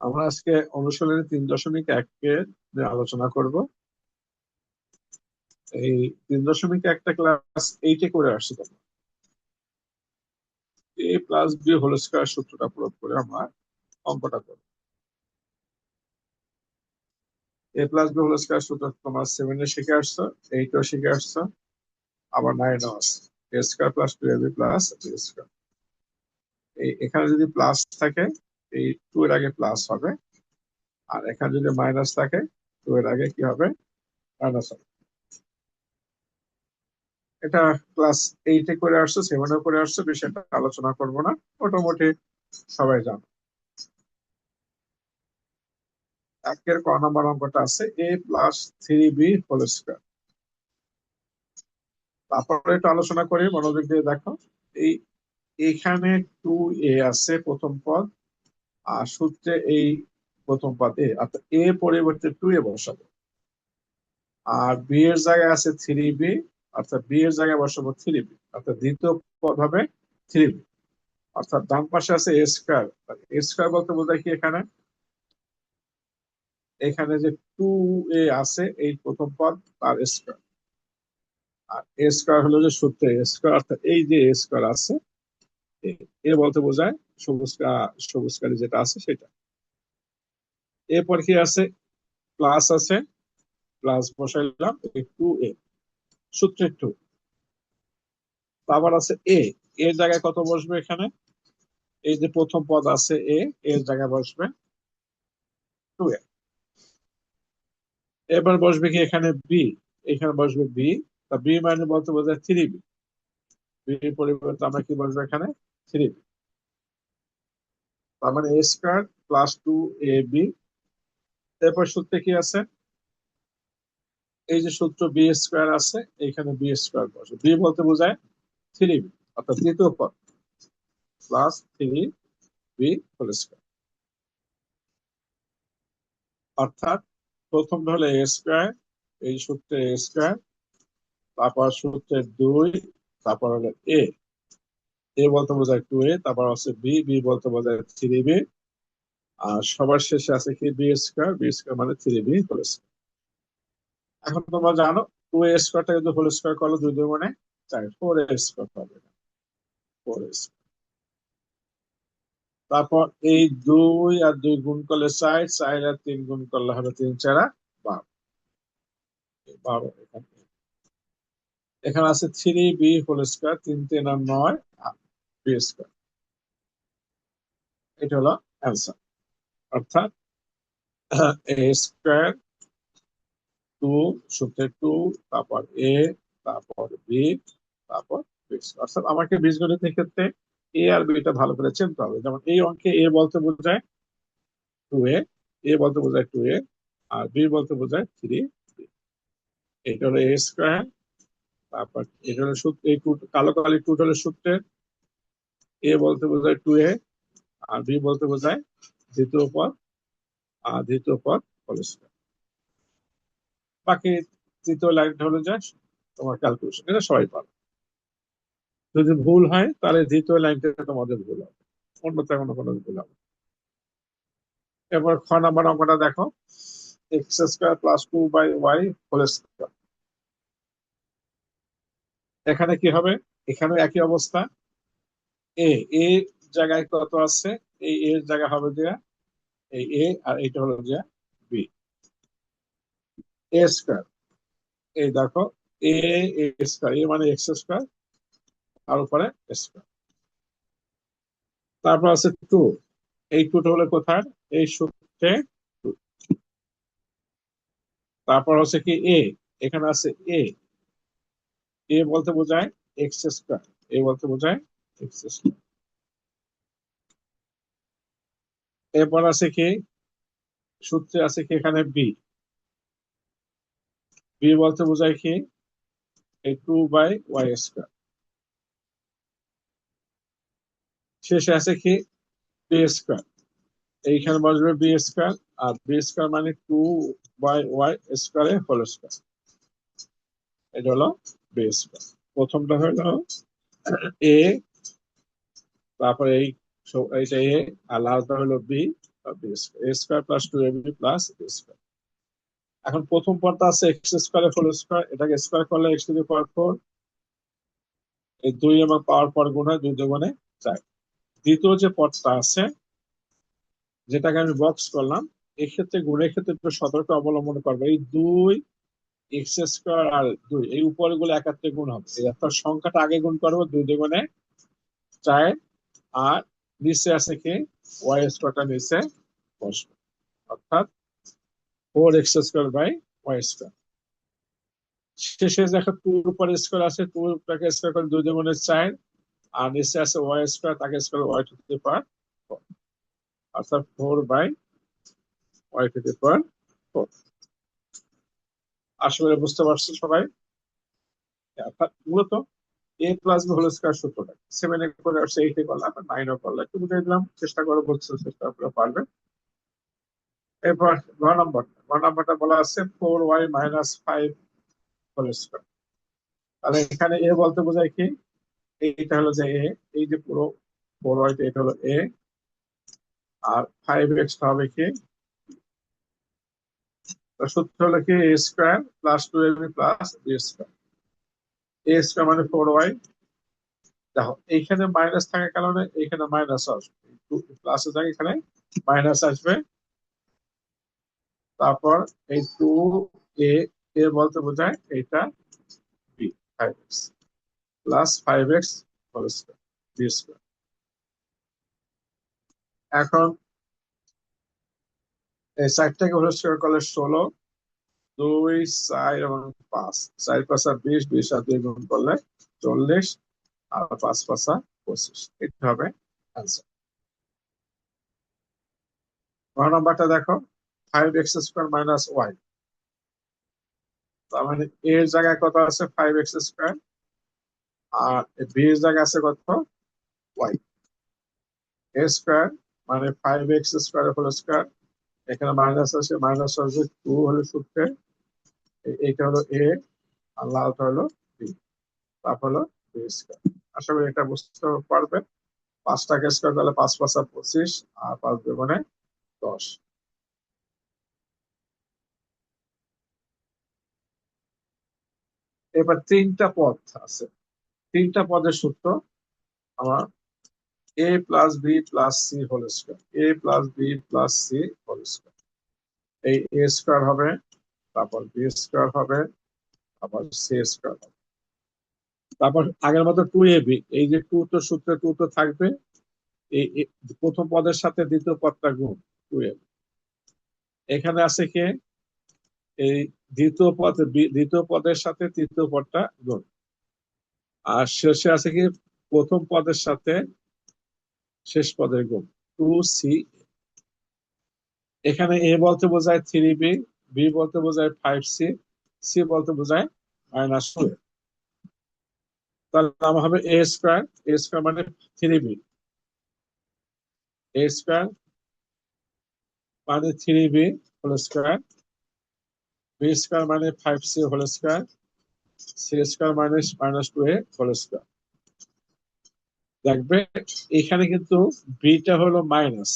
আমরা আজকে অনুশীলনী 3.1 নিয়ে আলোচনা করব। এই 3.1টা ক্লাস 8-এ করে আসছি। এ প্লাস বি হোল স্কয়ার সূত্রটা প্রয়োগ করে আমরা অঙ্কটা করব। এ প্লাস বি হোল স্কয়ার সূত্র তোমরা 7-এ শিখে আসছো, 8-এও শিখে আসছো, আবার 9-এও আছে। A square plus 2ab plus B square. এখানে যদি প্লাস থাকে, এই 2 এর আগে প্লাস হবে, আর এখানে যদি মাইনাস থাকে 2 এর আগে কি হবে? মাইনাস হবে। এটা ক্লাস 8-এ করে আসছে, 7-এও করে আসছে, বিষয়টা আলোচনা করব না, মোটামুটি সবাই জানো। একের ক নম্বর অঙ্কটা আছে এ প্লাস 3b হোল স্কয়ার। তারপরে একটু আলোচনা করি, মনোযোগ দিয়ে দেখো। এই এখানে 2a আছে প্রথম পদ, আর সূত্রে এই প্রথম পদ এ, অর্থাৎ এ পরিবর্তে 2a বসাবো, আর বি এর জায়গায় আছে 3b, অর্থাৎ বি এর জায়গায় বসাবো 3b, অর্থাৎ দ্বিতীয় পদ হবে 3b। অর্থাৎ ডান পাশে আছে এ স্কয়ার। এ স্কয়ার বলতে বোঝায় কি এখানে? এখানে যে 2a আছে এই প্রথম পদ তার স্কয়ার, আর এ স্কয়ার হলো যে সূত্রে এ স্কয়ার, অর্থাৎ এই যে এ স্কয়ার আছে এ বলতে বোঝায় সবুজ কালি যেটা আছে সেটা। এরপর কি আছে? প্লাস আছে, প্লাস বসাইলাম, 2a সূত্রে 2। আবার আছে এ, এর জায়গায় কত বসবে এখানে? এই যে প্রথম পদ আছে এ, এর জায়গায় বসবে 2a। এবার বসবে কি এখানে বি, এখানে বসবে বি, তা বি মানে বলতে বোঝায় 3b, বি এর পরিবর্তে আমরা কি বসবে এখানে? 3b। তার মানে এ স্কয়ার প্লাস 2ab। এরপর সূত্রে কি আছে? এই যে সূত্র বি স্কয়ার আছে, এখানে বি স্কয়ার বসে, বি বলতে বোঝায় 3b, অর্থাৎ দ্বিতীয় পদ প্লাস 3b হোল স্কয়ার। অর্থাৎ প্রথমটা হলো এ স্কয়ার, এই সূত্রে এ স্কয়ার, তারপর সূত্রে 2, তারপর হলো এ, এ বলতে বোঝায় 2a, তারপর আছে বি, বি বলতে বোঝায় 3b, আর সবার শেষে আছে কি বি স্কয়ার, বি স্কয়ার মানে 3b হোল স্কয়ার। এখন তোমরা জানো 2a স্কয়ারটা যদি হোল স্কয়ার করলো 2 2 মানে 4, 4a স্কয়ার হবে, 4a। তারপর এই 2 আর 2 গুণ করলে 4, 4 আর 3 গুণ করলে হবে 3 4 12, 12 এখানে আছে 3b হোল স্কয়ার, 3 3 আর 9 বি স্কয়ার। এটা হলো অ্যান্সার। অর্থাৎ এ স্কয়ার 2 সূত্রে 2, তারপর এ, তারপর বি, তারপর বি স্কয়ার। অর্থাৎ আমাকে বীজগণিতের ক্ষেত্রে এ আর বিটা ভালো করে চিনতে হবে। যেমন এই অঙ্কে এ বলতে বোঝায় 2a, এ বলতে বোঝায় 2a, আর বি বলতে বোঝায় 3b। এটা হলো এ স্কয়ার, তারপর এটা হলো সূত্র, এই কালো কালি টোটালের সূত্রে এ বলতে বোঝায় 2a, আর বি বলতে বোঝায় দ্বিতীয় পদ, আর দ্বিতীয় পদ হোল স্কয়ার। বাকি তৃতীয় লাইনটা হলো যে তোমার ক্যালকুলেশন, এটা সবাই পাবে। যদি ভুল হয় তাহলে দ্বিতীয় লাইনটা তোমাদের ভুল হবে, অন্যথায় কোনো ভুল হবে। এবার খ নাম্বার অঙ্কটা দেখো, x square plus 2y whole square. এখানে কি হবে? এখানে একই অবস্থা। এ, এর জায়গায় কত আছে? এই এর জায়গা হবে যে এই এ, আর এইটা হলো যে বি। এ স্কয়ার, এই দেখো এ, এ স্কয়ার, এ মানে এক্স স্কয়ার, আর উপরে স্কয়ার। তারপর আছে 2, এই 2টা হলো কোথায়? এই সূত্রে 2। তারপর হচ্ছে কি এ, এখানে আছে এ, এ বলতে বোঝায় এক্স স্কয়ার, এ বলতে বোঝায় এক্স স্কয়ার। এরপর আছে কি সূত্রে আছে কি এখানে বি, বি বলতে বোঝায় কি এই 2/y স্কয়ার। শেষে আছে কি বি স্কয়ার, এইখানে বসবে বি স্কয়ার, আর বি স্কয়ার মানে 2/y স্কয়ারে হোল স্কয়ার। এটা হলো বি স্কয়ার। প্রথমটা হলো এ, তারপরে এইটা এ, আর লাস্টটা হলো B, B square, A square plus 2ab plus B square. এখন প্রথম পদটা আছে এক্স স্কোয়ার হোল স্কোয়ার, এটাকে স্কোয়ার করলে এক্স টু দি পাওয়ার 4, এই 2 এবং পাওয়ার পর গুণ হয় 2 দুগুণে 4। দ্বিতীয় যে পদটা আছে যেটাকে আমি বক্স করলাম, এক্ষেত্রে গুণের ক্ষেত্রে একটু সতর্ক অবলম্বন করবে। এই 2 এক্স স্কোয়ার আর 2 এই উপরে গুলো একাত্রে গুণ হবে, অর্থাৎ সংখ্যাটা আগে গুণ করবো 2 দুগুণে 4, আর নিচে আছে কি ওয়াই স্কোয়ারটা নিচে বসবে, অর্থাৎ 4x square by Y square. শেষে দেখো 2 উপরে স্কোয়ার আছে, 2 টাকে স্কোয়ার করে 2 দুগুণে 4, আর নিচে আছে ওয়াই স্কোয়ার, তাকে square Y two the power 4, অর্থাৎ 4 by Y two the power 4। আসলে বুঝতে পারছো সবাই? অর্থাৎ মূলত এ প্লাস বি হোল স্কোয়ার সূত্রটা 7 এ করে আসছে, 8 এ করলাম, 9 এ করলাম, একটু বুঝে দিলাম, চেষ্টা করে বলছো, চেষ্টা করে পারবে। এরপর ঘ নাম্বারটা বলা আছে 4y মাইনাস 5 হোল স্কোয়ার। তাহলে এখানে এ বলতে বোঝায় কি, এইটা হলো যে এ, এই যে পুরো 4y এটা হলো এ, আর 5x হবে কি, সূত্র হলো কি A square plus 2ab plus B square. A square মানে 4y, দেখো এইখানে মাইনাস থাকার কারণে এখানে মাইনাস আসবে, প্লাস থাকে এখানে মাইনাস আসবে। তারপর এই 2a, এ বলতে বোঝায় এটা B, 5x plus 5x whole square B square. এখন এই 4টাকে হোল স্কোয়ার করলে 16, 2 4 এবং 5, 4 5 20, 20 আর 2 গুণ করলে 40, আর 5 5 25, এটা হবে অ্যান্সার। নাম্বারটা দেখো 5x স্কোয়ার মাইনাস ওয়াই, তার মানে এর জায়গায় কত আছে 5x স্কোয়ার, আর বি এর জায়গায় আছে কত ওয়াই। এ স্কোয়ার মানে 5x স্কোয়ার হোল স্কোয়ার, এখানে মাইনাস আছে, মাইনাস আসবে 2 হলে সূত্রে, এইটা হলো এ, আর লালটা হলো বি, তারপর হলো বি স্কোয়ার। আশা করি এটা বুঝতে পারবে। 5টাকে স্কোয়ার করলে 5 5 25, আর 5 দুগুণে 10। এবার 3টা পদ আছে, 3টা পদের সূত্র আমার A plus B plus C whole square, A plus B plus C whole square. এই এ স্কোয়ার হবে, তারপর বি স্কোয়ার হবে, তারপর সি স্কোয়ার হবে, তারপর আগের মতো 2ab, এই যে 2 তো সূত্রে 2 তো থাকবে, এই প্রথম পদের সাথে দ্বিতীয় পদটা গুণ 2ab। এখানে আছে কি এই দ্বিতীয় পদের সাথে তৃতীয় পদটা গুণ, আর শেষে আছে কি প্রথম পদের সাথে শেষ পদের গুণ 2c। এখানে এ বলতে বোঝায় 3b, বি বলতে বোঝায় 5c, সি বলতে বোঝায় -2a। তাহলে নাম হবে এ স্কোয়ার, এ স্কোয়ার মানে 3b, এ স্কোয়ার মানে 3b whole square, B square মানে 5c whole square, C square -2a whole square. দেখবে এখানে কিন্তু বিটা হলো মাইনাস,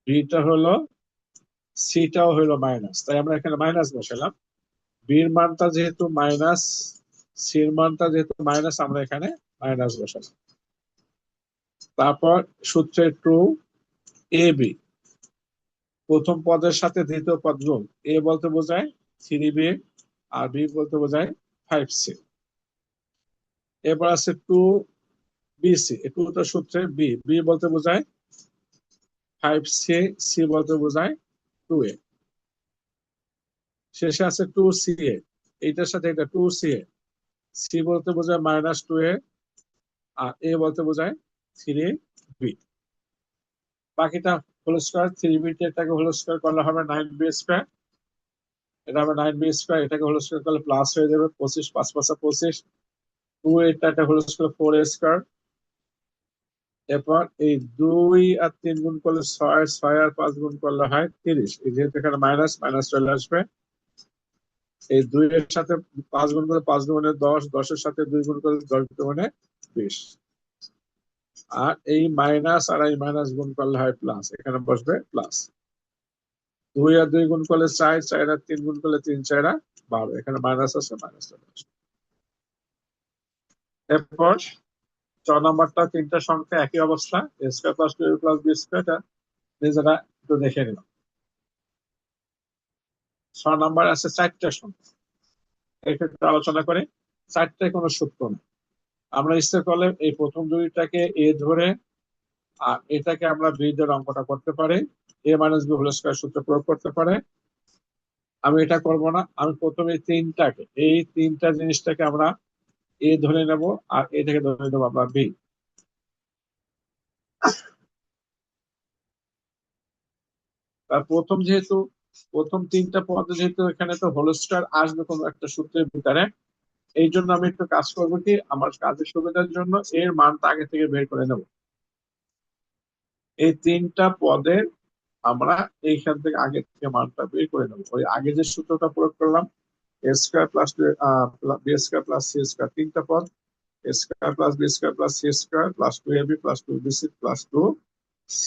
বিটা হলো, সিটাও হলো মাইনাস, তাই আমরা এখানে মাইনাস বসালাম। বির মানটা যেহেতু মাইনাস, সির মানটা যেহেতু মাইনাস, আমরা এখানে মাইনাস বসালাম। তারপর সূত্রে 2ab, প্রথম পদের সাথে দ্বিতীয় পদ গুণ, এ বলতে বোঝায় 3b, আর বি বলতে বোঝায় 5c। এবার আছে 2bc, টুটা সূত্রে বি, বি বলতে বোঝায় 5c, সি বলতে বোঝায় 2a। শেষে আছে 2ca, এইটার সাথে এটা 2ca, সি বলতে বোঝায় -2a, আর এ বলতে বোঝায় 3b। বাকিটা হোল স্কোয়ার, 3b এটাকে হোল স্কোয়ার করলে হবে 9b স্কোয়ার, এটা হবে 9b স্কোয়ার, এটাকে হোল স্কোয়ার করলে প্লাস হয়ে যাবে 25, 5 5 25, 2 এটা হোল স্কোয়ার 4a স্কোয়ার। এরপর এই 2 আর 3 গুণ করলে 6, 6 আর 5 গুণ করলে হয় 30, এই যেহেতু এখানে মাইনাস, মাইনাস চলে আসবে। এই 2 এর সাথে 5 গুণ করলে 5 দুগুণে 10, 10 এর সাথে 2 গুণ করলে 10 দুগুণে 20, আর এই মাইনাস আর এই মাইনাস গুণ করলে হয় প্লাস, এখানে বসবে প্লাস। 2 আর 2 গুণ করলে 4, 4 আর 3 গুণ করলে 3 4 12, এখানে মাইনাস আছে, মাইনাস চলে আসবে। এরপর 6 নম্বরটা তিনটা সংখ্যা একই অবস্থা, a square plus 2ab plus b square, নিজেরা একটু দেখে নিলাম। 6 নম্বর আছে 4টা সংখ্যা, এই ক্ষেত্রে আলোচনা করে 4টায় কোনো সূত্র নেই। আমরা ইচ্ছে করলে এই প্রথম দুইটাকে এ ধরে আর এটাকে আমরা বি ধরে অঙ্কটা করতে পারি, এ মাইনাস বি হোল স্কয়ার সূত্র প্রয়োগ করতে পারে। আমি এটা করব না, আমি প্রথমে এই তিনটা জিনিসটাকে আমরা এ ধরে নেব আর এটাকে ধরে নেবো আমরা বি। তার প্রথম তিনটা পদ যেহেতু এখানে তো হোল স্কয়ার আসবে কোনো একটা সূত্রের ভিতরে, এই জন্য আমি একটু কাজ করবো কি, আমার কাজের সুবিধার জন্য এর মানটা আগে থেকে বের করে নেব। এই তিনটা পদের আমরা এইখান থেকে আগে থেকে মানটা বের করে নেবো। ওই আগে যে সূত্রটা প্রয়োগ করলাম, A square plus B square plus C square, তিনটা পদ, A square plus B square plus C square plus 2ab plus 2bc plus 2c,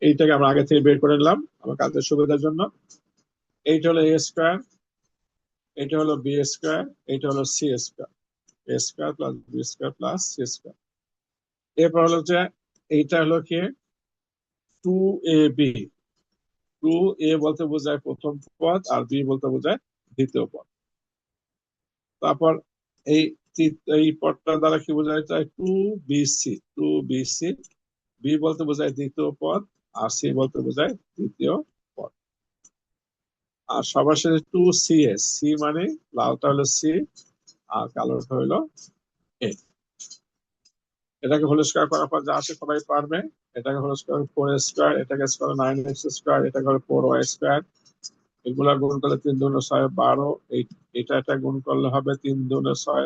এইটাকে আমরা আগে থেকে বের করে নিলাম আমার কাজের সুবিধার জন্য। এইটা হলো এ স্কয়ার, এটা হলো বি স্কয়ার, এটা হলো C square, A square plus B square plus C square. এরপর হলো যে এইটা হলো কি 2ab, 2a বলতে বোঝায় প্রথম পদ আর বি বলতে বোঝায় দ্বিতীয় পদ। তারপর এই এই পদটা দ্বারা কি বোঝায় যায়, 2bc, 2bc, বি বলতে বোঝায় দ্বিতীয় পদ আর সি বলতে বোঝায় তৃতীয় পদ। আর সবার শেষে 2cs, সি মানে লালটা হলো সি আর কালোটা হলো এ। এটাকে হোল স্কয়ার করার পর যা আছে সবাই পারবে। এটাকে হোল স্কয়ার 4a স্কয়ার, এটাকে স্কয়ার 9x স্কয়ার, এটাকে হলো 4y স্কয়ার, এগুলা গুণ করলে 3 দুগুণে 6 12, এটা গুণ করলে হবে 3 দুগুণে 6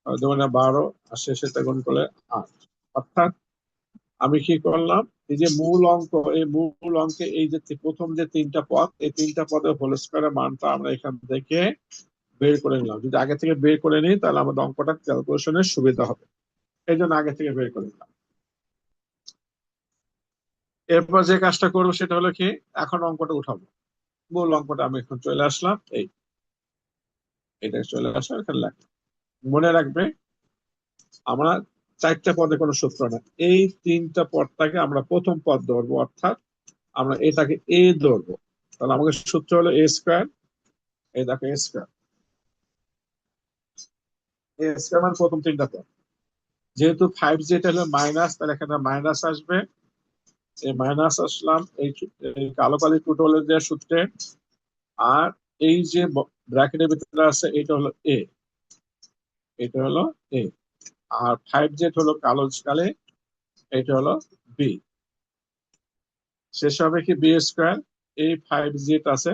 দুগুণে 12 আর শেষেটা গুণ করলে 8। অর্থাৎ আমি কি করলাম, এই যে মূল অঙ্ক, এই মূল অঙ্কে এই যে প্রথম যে তিনটা পদ, এই তিনটা পদের হোল স্কয়ারের মানটা আমরা এখান থেকে বের করে নিলাম। যদি আগে থেকে বের করে নিই তাহলে আমাদের অঙ্কটা ক্যালকুলেশনের সুবিধা হবে, এই জন্য আগে থেকে বের করে নিলাম। এরপর যে কাজটা করবো সেটা হলো কি, এখন অঙ্কটা উঠাবো। মূল অঙ্কটা আমি এখন চলে আসলাম, এইটা চলে আসলাম, এখানে লেখা। মনে রাখবে আমরা 4টা পদে কোনো সূত্র না, এই তিনটা পদটাকে আমরা প্রথম পদ ধরবো, অর্থাৎ আমরা এটাকে এ ধরবো। তাহলে আমাদের সূত্র হলো এ স্কয়ার, এই দেখো এ স্কয়ার, এ স্কয়ার মানে প্রথম তিনটা পদ। যেহেতু 5 যেটা হলো মাইনাস, তাহলে এখানে মাইনাস আসবে, এই মাইনাস আসলাম এই কালো কালি টোটালের যে সূত্রে। আর এই যে ব্র্যাকেটের ভিতরে আছে এটা হলো এ, এটা হলো এ। আর 5 জেড হলো কালো কালে, এটা হলো বি। শেষ হবে কি বি স্কয়ার, এই 5 জেড আছে,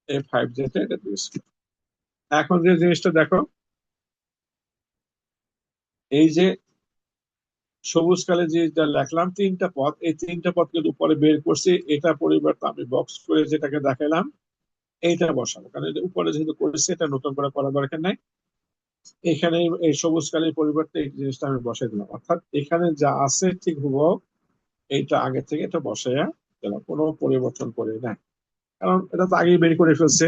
এই 5 জেড এটা বি স্কয়ার। এখন যে জিনিসটা দেখো, এই যে সবুজ কালে যেটা লিখলাম তিনটা পদ, এই তিনটা পদকে উপরে বের করছি, এটা পরিবর্তে আমি বক্স করে যেটাকে দেখালাম এইটা বসাবো, কারণ এটা উপরে যেহেতু করেছি এটা নতুন করে করার দরকার নাই। এখানে এই সবুজ কালের পরিবর্তে এই জিনিসটা আমি বসাই দিলাম, অর্থাৎ এখানে যা আছে ঠিক হুবহু এইটা আগে থেকে এটা বসাইয়া দিলাম, কোনো পরিবর্তন করে নাই, কারণ এটা তো আগেই বের করে ফেলছে,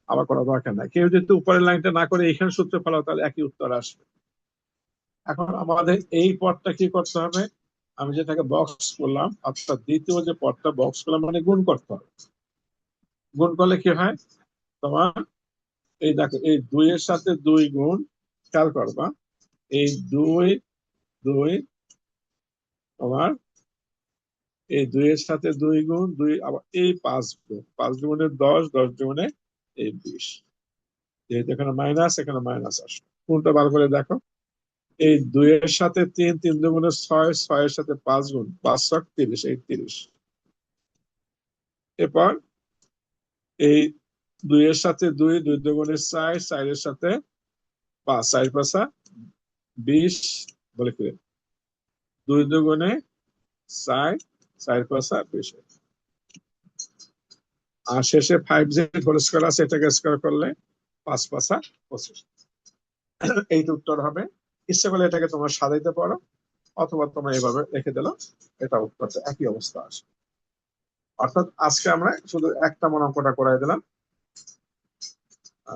আবার করা দরকার নাই। কেউ যদি উপরের লাইনটা না করে এখানে সূত্র ফেলাও তাহলে একই উত্তর আসবে। এখন আমাদের এই পদটা কি করতে হবে, আমি যেটাকে বক্স করলাম, অর্থাৎ দ্বিতীয় যে পদটা বক্স করলাম মানে গুণ করতে হবে। গুণ করলে কি হয়, তোমার এই দেখো এই 2 এর সাথে 2 গুণ, খেয়াল করবা এই 2 2 তোমার এই 2 এর সাথে 2 গুণ 2, আবার এই 5 গুণ, 5 গুণে 10, 10 গুণে এই 20, যেহেতু এখানে মাইনাস এখানে মাইনাস আসবে। কোনটা বার করে দেখো, এই 2 এর সাথে 3, 3 দুগুণে 6, 6 এর সাথে 5 গুণ, 5 6 30, এই 30। এরপর এই 2 এর সাথে 2, 2 দুগুণে 4, 4 এর সাথে 5, 4 5 20 বলে কি, 2 দুগুণে 4, 4 5 20। আর শেষে 5 যে হোল স্কয়ার আছে এটাকে স্কয়ার করলে 5 5 25। এইটা উত্তর হবে। ইচ্ছে করলে এটাকে তোমরা সাজাইতে পারো, অথবা তোমরা এভাবে রেখে দিলাম, এটা উত্তরটা একই অবস্থা আসে। অর্থাৎ আজকে আমরা শুধু একটা মনে অঙ্কটা করাই দিলাম,